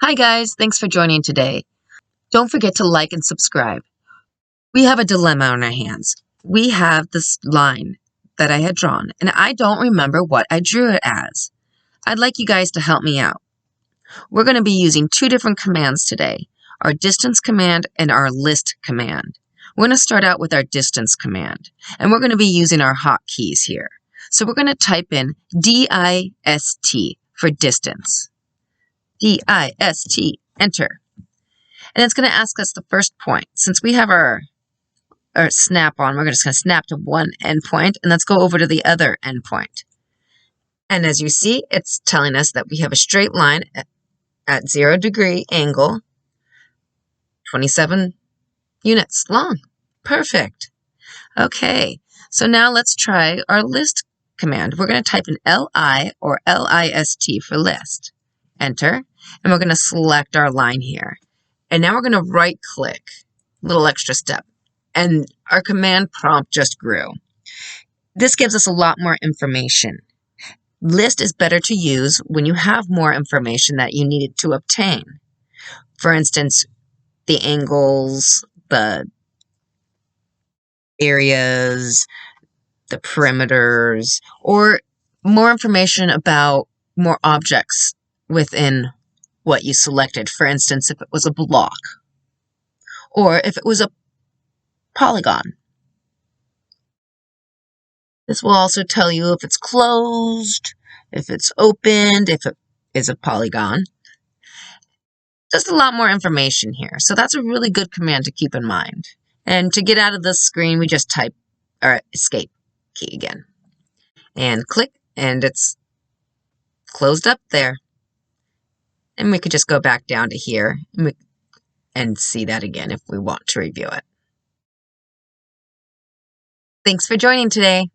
Hi guys, thanks for joining today. Don't forget to like and subscribe. We have a dilemma on our hands. We have this line that I had drawn, and I don't remember what I drew it as. I'd like you guys to help me out. We're going to be using two different commands today, our distance command and our list command. We're going to start out with our distance command, and we're going to be using our hotkeys here. So we're going to type in DIST for distance. DIST, enter. And it's going to ask us the first point. Since we have our snap on, we're just going to snap to one endpoint, and let's go over to the other endpoint. And as you see, it's telling us that we have a straight line at 0 degree angle, 27 units long. Perfect. Okay, so now let's try our list command. We're going to type in LI or LIST for list. Enter, and we're going to select our line here. And now we're going to right click, little extra step, and our command prompt just grew. This gives us a lot more information. List is better to use when you have more information that you needed to obtain. For instance, the angles, the areas, the perimeters, or more information about more objects within what you selected. For instance, if it was a block or if it was a polygon. This will also tell you if it's closed, if it's opened, if it is a polygon. Just a lot more information here. So that's a really good command to keep in mind. And to get out of this screen, we just type our escape key again and click, and it's closed up there. And we could just go back down to here and see that again if we want to review it. Thanks for joining today.